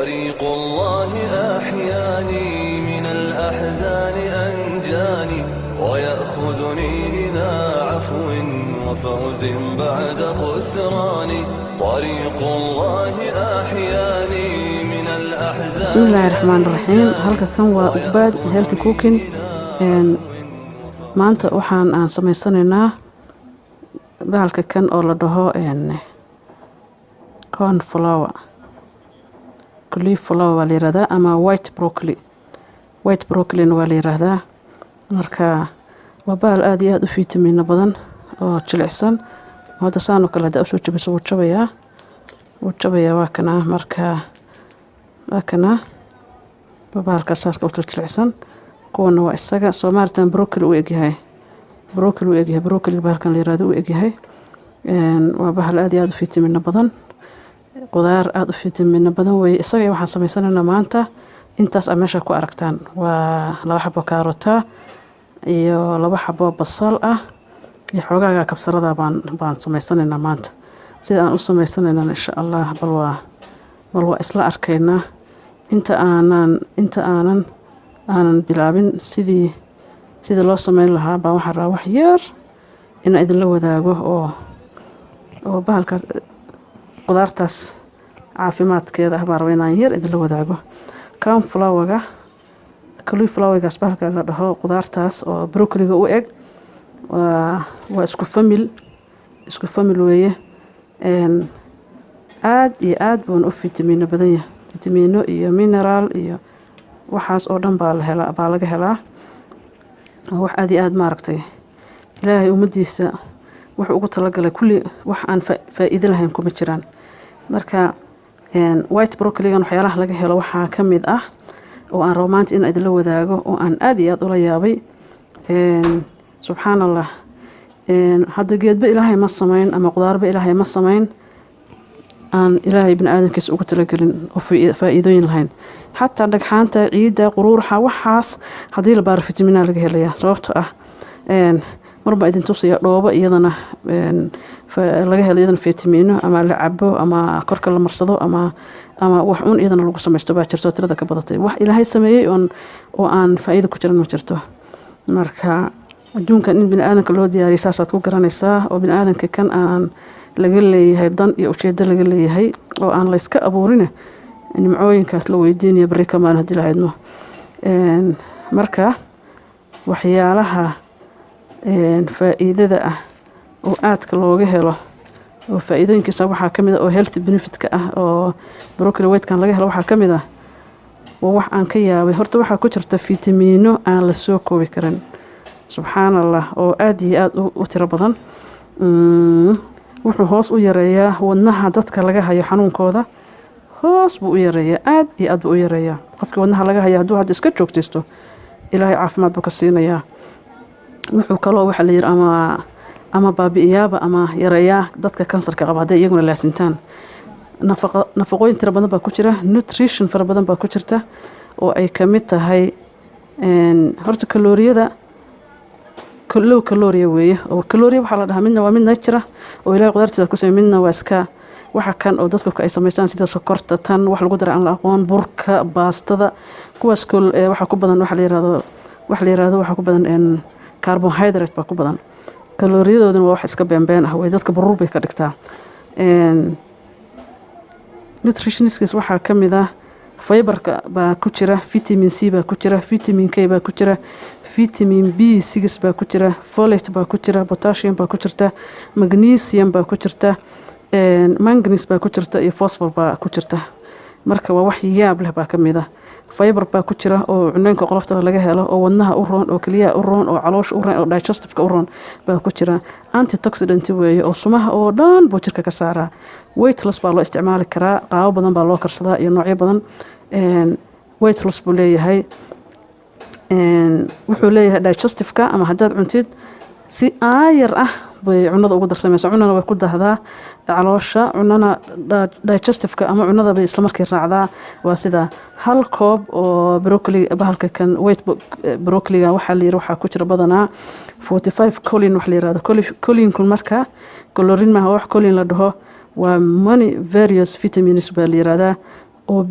طريق الله أحياني من الأحزان أنجاني ويأخذني إلى عفو وفوز بعد خسران طريق الله أحياني من الأحزان. بسم الله الرحمن الرحيم. halka kan waa Ubaad Healthy Cooking. maanta waxaan aan sameysanaynaa bahalka kan oo la dhaho corn flour, cauliflower waa la yiraahdaa ama white broccoli waa la yiraahdaa. marka waa bahal aad iyo aad u fiitamiino badan oo jilicsan. hadda saan oo kale u soo jabiso wuu jabayaa waa kana. marka waa kana bahalka saaska u jilicsan. kuwana waa isaga Soomaalitan broccoli u egyahay broccoli bahalkan la yiraahdo u egyahay. waa bahal aad iyo aad u fiitamiino badan, qudaar aad u fiitamiino badan way. isaga waxaan sameysanaynaa maanta intaas aad meesha ku aragtaan. waa 2 xabo kaarota iyo 2 xabo basal ah iyo xogaaga kabsarada baan sameysanaynaa maanta. sida aan u sameysanaynaa insha Allah bal waa isla arkaynaa. inta aanan bilaabin sidii loo sameyn lahaa baa waxaan rabaa wax yar in idinla wadaago oo bahalka qudaartaas caafimaadkeeda ah baan rabaa inaan yar idinla wadaago. corn flour-ga cauliflower-gaas bahalka la dhaho qudaartaas oo broccoli-ga u eg waa isku famil weeye. aad iyo aad buu u fiitamiino badan yahay. fiitamiino iyo mineral iyo waxaas oo dhan baa laga helaa. wax aad iyo aad maaragtay ilaahay umadiisa wuxuu ugu talagalay kulli wax aan faa'iido lahayn kuma jiraan. marka white broccoli-gan waxyaalaha laga helo waxaa ka mid ah oo aan rabo maanta in idinla wadaago oo aan aad iyo aad ula yaabay. subxaanallah. hadda geedba ilaahay ma samayn ama qudaarba ilaahay ma samayn aan ilaahay bini'aadankiisa ugu talagelin oo faa'iidooyin lahayn. xataa dhagxaanta ciidda quruuraxa waxaas haddii la baaro fiitamiina laga helayaa. sababtoo ah marba idin tusaya dhoobo iyadana laga helo iyadana fiitamiino ama la cabo ama korka la marsado ama wax uun iyadana lagu samaysto baa jirto tirada ka badatay. wax ilaahay sameeyay oo aan faa'iido ku jiran ma jirto. marka adduunkan in bini'aadanka loo diyaariyay saasaad ku garanaysaa oo bini'aadanka kan aan laga leeyahay dan iyo ujeedo laga leeyahay oo aan la iska abuurin nimcooyinkaas la weydiinayo bari kamaan hadii la haydno. marka waxyaalaha faa'iidada ah oo aadka looga helo oo faa'iidooyinkiisa waxaa ka mid ah oo health benefit-ka ah oo broccoli white-kan laga helo waxaa ka mid ah wax aan ka yaabay. horta waxaa ku jirta fiitamiino aan la soo koobi karin. subxaanallah. oo aad iyo aad u tiro badan. wuxuu hoos u yareeyaa wadnaha dadka laga hayo xanuunkooda. hoos buu u yareeyaa aad iyo aad buu u yareeyaa. qofkii wadnaha laga hayo hadduu hadda iska joogtaysto ilaahay caafimaad buu ka siinayaa. wuxuu kaloo waxa la yiri ama baabi'iyaaba ama yareeyaa dadka kansarka qaba hadday iyaguna laasintaan. nafaqooyin tiro badan baa ku jira, nutrition fara badan baa ku jirta oo ay ka mid tahay horta kalooriyada low calorie weeye. oo calorie waxa la dhahaa midna waa mid natural oo ilaahay qudaartiisa ku sameeyay, midna waa iska waxa kan oo dadku ay sameystaan sida sokorta tan wax lagu daray aan la aqoon, burka, baastada kuwaas waxa ku badan waxa la yiraahdo waxa ku badan carbohydrate baa ku badan. kalooriyadooduna waa wax iska beenbeen ah way dadka baruur bay ka dhigtaa. nutritionist waxaa ka mid ah fiber-ka baa ku jira, vitamin C baa ku jira, vitamin K baa ku jira, vitamin B6 baa ku jira, folate baa ku jira, potassium baa ku jirta, magnesium baa ku jirta, manganese baa ku jirta iyo phosphor baa ku jirta. marka waa wax yaab leh baa ka mid ah. fiber baa ku jira oo cunooyinka qolofta laga helo oo wadnaha u roon oo kaliya u roon oo caloosha u roon oo digestive-ka u roon baa ku jira. antioxidant weeye oo sumaha oo dhan buu jirka ka saaraa. weight loss baa loo isticmaali karaa, qaabo badan baa loo karsadaa iyo noocyo badan. weight loss buu leeyahay. wuxuu leeyahay digestive-ka ama haddaad cuntid si aayar ah bay cunada ugu darsamaysaa. cunana way ku dahdaa caloosha, cunana digestive-ka ama cunada bay isla markii raacdaa. waa sida hal koob oo broccoli bahalka kan white broccoli-ga waxa la yiraahdo waxa ku jira badanaa 45 choline wax la yiraahdo. choline-kun marka calorin ma wax choline la dhaho waa many various vitamins baa la yiraahdaa oo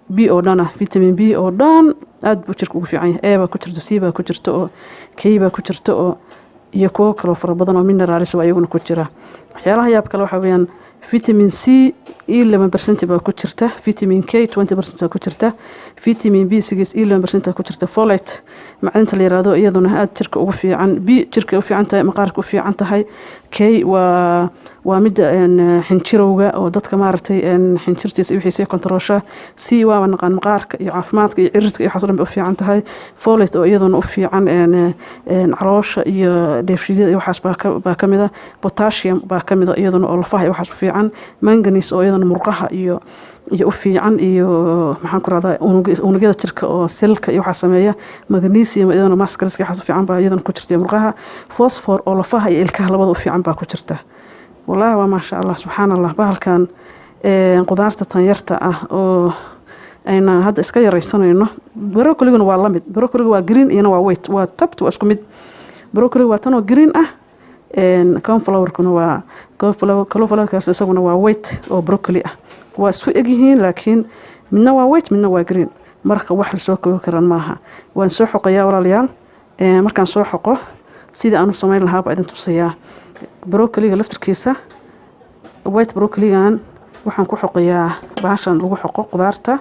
B oo dhan ah vitamin B oo dhan aad buu jirka ugu fiican yahay. A baa ku jirto, C baa ku jirto oo K baa ku jirto oo iyo kuwo kale fara badan oo minerals waa iyaguna ku jira. waxyaalaha yaab kale waxa weeyaan vitamin C 11% baa ku jirta, vitamin K 20% baa ku jirta, vitamin B6 11% baa ku jirta, folate macdanta la yiraahdo iyaduna aad jirka ugu fiican. B jirka u fiican tahay, maqaarka u fiican tahay. K waa mid xinjirowga oo dadka maaragtay xinjirtiisa iyo wixiisa controlsha. C waa naqaan maqaarka iyo caafimaadka iyo ciridka iyo waxaas dhan u fiican tahay. Folate oo iyaduna u fiican caloosha iyo dheefshiidada iyo waxaas baa ka mid ah. Potassium baa ka mid ah iyaduna oo lafaha iyo waxaas u fiican. Manganese oo iyaduna murqaha iyo u fiican iyo maxaan ku radaa unugyada jirka oo selka iyo waxa sameeya. Magnesium iyaduna muscleska waxaas u fiican baa iyaduna ku jirta murqaha. Phosphor oo lafaha iyo ilkaha labada u fiican baa ku jirta. والله ما شاء الله سبحان الله بهالكان qudaarta tanyarta ah oo ayna hadda iska yaraysanayno. Broccoli-guna waa la mid. Broccoli waa green iyo waa white, waa tabt waa isku mid. Broccoli waa tan oo green ah, cauliflower-kuna waa cauliflower-kaas isaguna waa white oo broccoli ah. waa isku eg yihiin laakiin midna waa white midna waa green. marka wax la soo koobi karan maaha. waan soo xoqayaa walaalayaal. markaan soo xoqo sida aan u sameyn lahaa baa idin tusayaa. broccoli-ga laftirkiisa white broccoli-gan waxaan ku xoqayaa baashan lagu xoqo qudaarta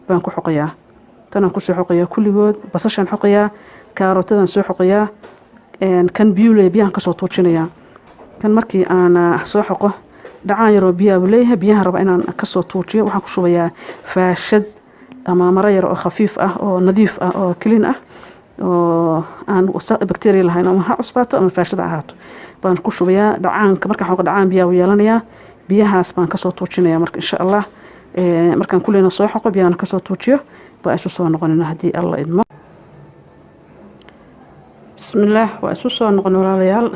baan ku xoqayaa. tanaan ku soo xoqayaa kulligood. basashan xoqayaa, kaarootadan soo xoqayaa, kan biyo biyahan ka soo tuujinayaa. kan markii aan soo xoqo dhacaan yaroo biyo abu leeyahay, biyahan raba inaan ka soo tuujiyo. waxaan ku shubayaa faashad ama maro yar oo khafiif ah oo nadiif ah oo clean ah oo aan bacteria lahayn ama ha cusbaato ama faashada ahaato baan ku shubayaa. dhacaanka markaan xoqo dhacaan biyaa u yeelanayaa. biyahaas baan ka soo tuujinayaa marka insha Allah. markaan kulleena soo xoqo biyaan ka soo tuujiyo baa isu soo noqonina haddii Allah idmo. bismillaah waa isu soo noqon walaalayaal.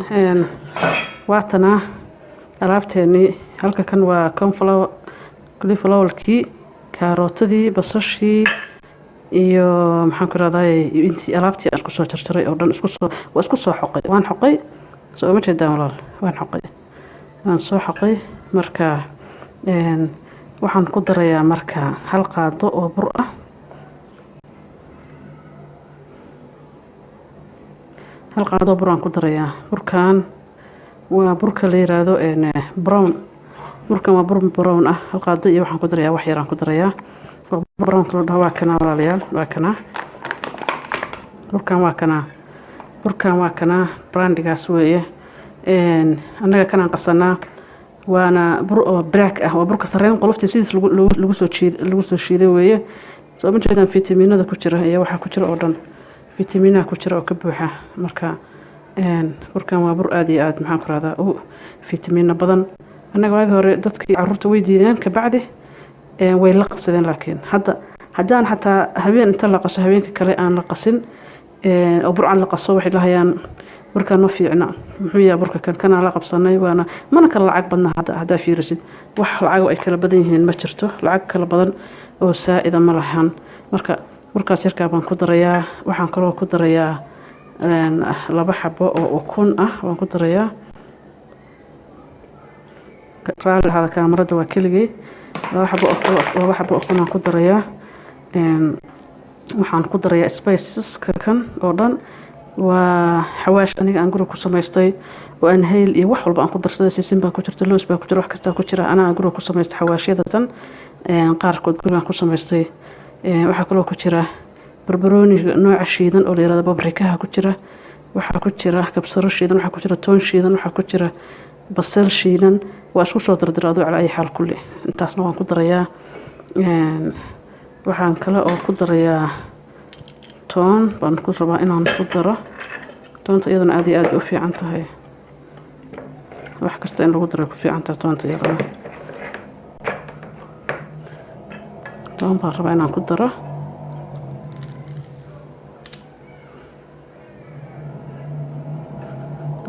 waatana alaabteeni halka kan waa cauliflower-kii, karootadii, basashii iyo maxaan ku raadayay intii alaabtii aan isku soo jarjaray oo dhan isku soo xoqay. waan xoqay soo ma jeedaan walaal. waan soo xoqay marka waxaan ku darayaa marka hal qaado oo bur ah. hal qaado bur aan ku darayaa. burkan waa burka la yiraahdo brown. burkan waa bur brown ah. hal qaado iyo waxaan ku darayaa wax yar aan ku darayaa. brown kala dhawa kana walaalayaal waa kana. burkan waa kana brandigaas weeye. anaga kanaan qasanaa waana bur oo black ah. waa burka sareen qoloftii sidiis lagu soo shiiday weeye. soo ma jeedaan fitamiinada ku jira iyo waxa ku jira oo dhan. fitamiinaha ku jira oo ka buuxa. marka burkan waa bur aad iyo aad maxaan ku radaa fitamiino badan. anaga waagi hore dadkii carruurta way diideen ka bacdi way la qabsadeen. laakiin haddaan xataa habeen inta la qaso habeenka kale aan la qasin oo burcan la qaso waxay lahayaan burkan ma fiicna. muxuu yahay burka kana la qabsanay waana mana kala lacag badna hadda fiirisid. wax lacag ay kala badan yihiin ma jirto. lacag kala badan oo saa'ida ma lahan. marka burkaas yarkaa baan ku darayaa. waxaan kaloo ku darayaa 2 xabo oo ukun ah waan ku darayaa. raali hada kaamarada waa keligay. 2 xabo ukun aan ku darayaa. waxaan ku darayaa spices kan oo dhan. waa xawaash aniga aan guriga ku samaystay oo aan hayl iyo wax walba aan ku darsaday. sisin baa ku jirta, loos baa ku jira, wax kasta ku jira. anaa guriga ku samaystay xawaashyada tan qaarkood guriga aan ku samaystay. waxaa kaloo ku jira barbarooni nooca shiidan oo la yiraahdo paprika ku jira. waxaa ku jira kabsaro shiidan, waxaa ku jira toon shiidan, waxaa ku jira basal shiidan. waa isku soo dardaraado cala ay xal kulli. intaasna waan ku darayaa. waxaan kale oo ku darayaa toon baan ku rabaa inaan ku daro. toonta iyadana aad iyo aad u fiican tahay. wax kasta in lagu daro ku fiican tahay toonta iyadana. toon baan rabaa inaan ku daro.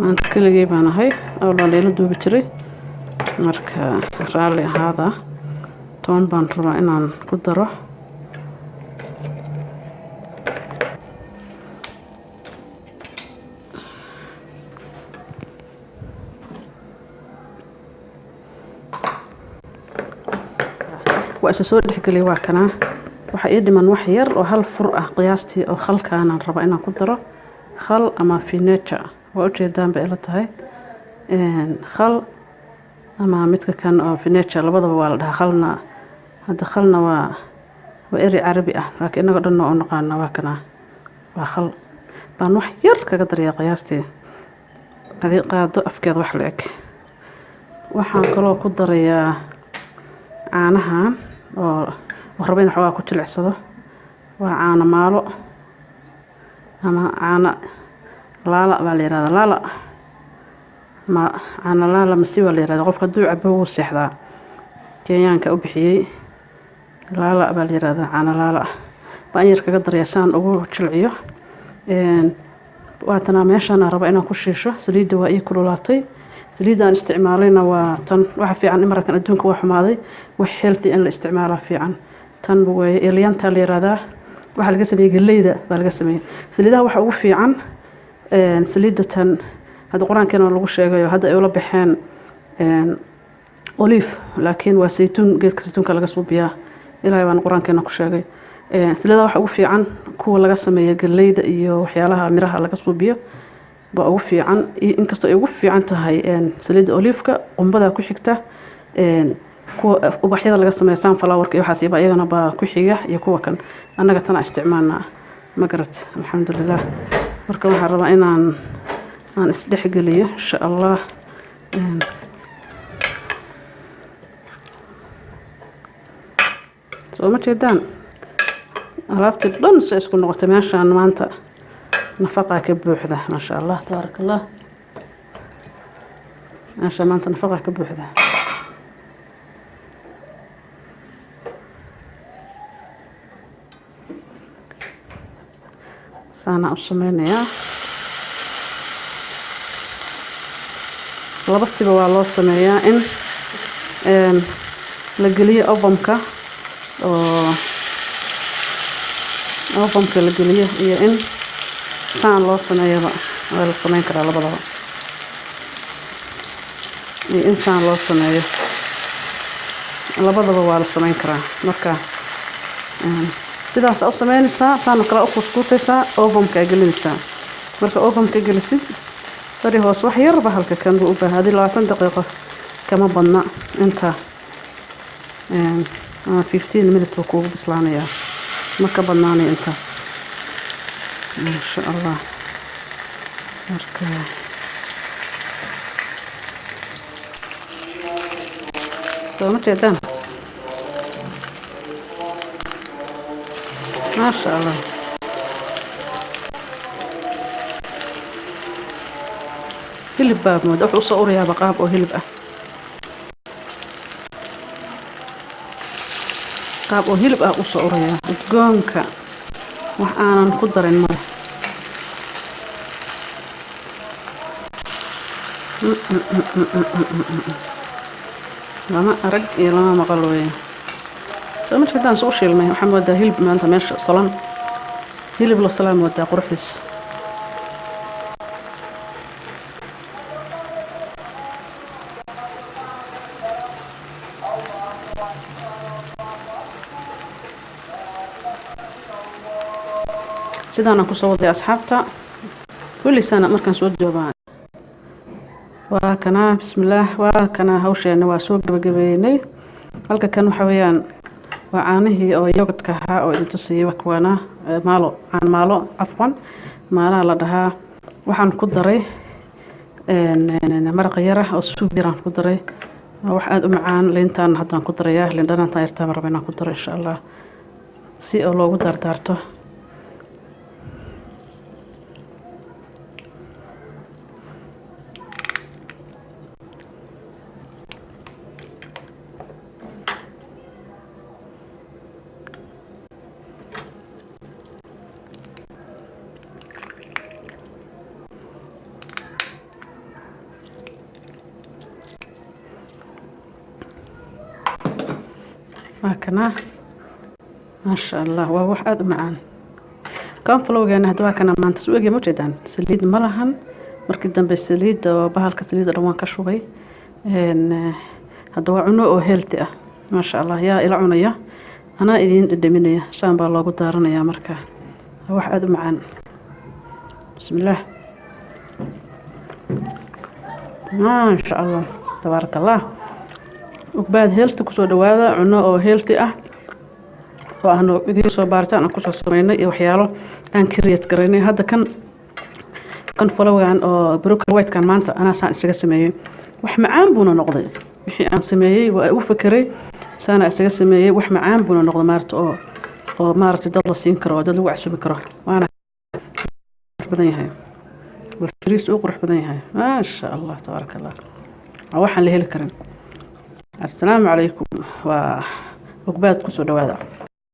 aan keligay baan ahay oo la duubi jiray. marka raali ahaada. toon baan rabaa inaan ku daro. waa soo dhexgalay waa kana waxa ii dhiman wax yar oo hal fur ah qiyaastii oo khalkaana raba inaan ku daro khal ama vinegar waa ujeedaan bay ila tahay khal ama midka kan oo vinegar labadaba waa la dhahaa khalna hadda khalna waa eri carabi ah laakiin inaga dhan oo naqaana waa kana waa khal baan wax yar kaga darayaa qiyaastii adii qaado afkeed wax la eg waxaan kaloo ku darayaa caanahan oo raba in waxaa ku jilicsado waa caano maalo ama caano laala baa la yiraahdaa laala ma caano laala masi waa la yiraahdaa qofka hadduu cabo wuu seexdaa kenyaanka u bixiyey laala baa la yiraahdaa caano laala baan yar kaga darayaa saan ugu jilciyo waatana meeshaan raba inaan ku shiisho saliidda waa ii kululaatay saliidda aan isticmaalayna waa tan waxa fiican in markan adduunka waa xumaaday wax healthy in la isticmaalaa fiican tan way eliyanta la yiraahdaa waxa laga sameeyay galeyda baa laga sameeyay saliidaha waxa ugu fiican saliidda tan hada quraankeena lagu sheegayo hada ay ula baxeen olive laakiin waa saytuun geedka saytuunka laga suubiyaa ilaahay baan quraankeena ku sheegay saliidaha waxa ugu fiican kuwa laga sameeyo galeyda iyo waxyaalaha miraha laga suubiyo baa ugu fiican inkastoo ay ugu fiican tahay saliidda olive-ka qumbada ku xigta kuwa ubaxyada laga sameeyo sunflower iyo waxaas iba iyagana baa ku xiga iyo kuwa kan annaga tana isticmaalnaa magarat alxamdulillah marka waxaan rabaa inaan isdhexgeliyo insha allah soo ma jeedaan alaabtii dhan si isku noqotay meeshaan maanta نفقة كبوحدة ما شاء الله تبارك الله ما شاء الله أنت نفقة كبوحدة سانا أصمين يا لبصي بوالله السمية إن لقلية أوفمكا أوفمكا لقلية هي إن saan loo sameeyaba waa la sameyn karaa labadaba in saan loo sameeyo labadaba waa la sameyn karaa marka sidaas u sameynaysaa saan kala u kuskusaysaa ovenka gelinaysaa marka ovenka gelisid fari hoos wax yar ba halka kan u baahaday 20 daqiiqo kama badna inta 15 minutes ku bislaanaya marka badnaanay inta ما شاء الله مركز ما جدًا ما شاء الله هلب باب مود أحو صور يا بقاب أو هلب قاب أو هلب أحو صور يا تقونك waxaanan ku darin mare lama arag iyo lama maqal weeye soo ma jeedaan soo shiilmay waxaan moodaa hilib maanta meesha salan hilib la salaam moodaa qurxiis sidaan ku soo waday asxaabta kulli sana markaan soo joobaan waa kana bismillaah waa kana hawsheena waa soo gabagabeynay halka kan waxa weeyaan waa caanihii oo yogurtka ahaa oo inta siiyay wakwana maalo afwan maalaha la dhahaa waxaan ku daray maraq yar oo suubiran ku daray wax aad u macaan lintaan haddaan ku darayaa lindana taayirta marba inaan ku daro insha Allah si oo loogu dardarto هكذا ما شاء الله وواحد معان كان فلوجنا هدوا كنا ما نتسوق موجودان سليد ملهن مركدن بالسليد وبهالك سليد روان كشوي إن هدوا عنو أو هيلتي ما شاء الله يا إلى عنيا anaa idiin dhadhaminaya saan baa loogu daaranayaa markaa wax aad u macaan bismillaah maasha allah tabaaraka allah ugbaad heelti kusoo dhawaada cuno oo heelti ah oo aanu idiin soo baaritaan aan kusoo samaynay iyo waxyaalo aan create garaynay hadda kan followan oo broccoli white-kan maanta anaa saan isaga sameeyey wax macaan buuna noqday wixii aan sameeyey waa u fakeray saana isaga sameeyey wax macaan buuna noqday maarta oo maarta dad la siin karo oo dad lagu casubi karo waana badan yahay والفريس أقرح بدنيها ما شاء الله تبارك الله waxaan la heli karin assalaamu calaykum waa ogbaad ku soo dhawaada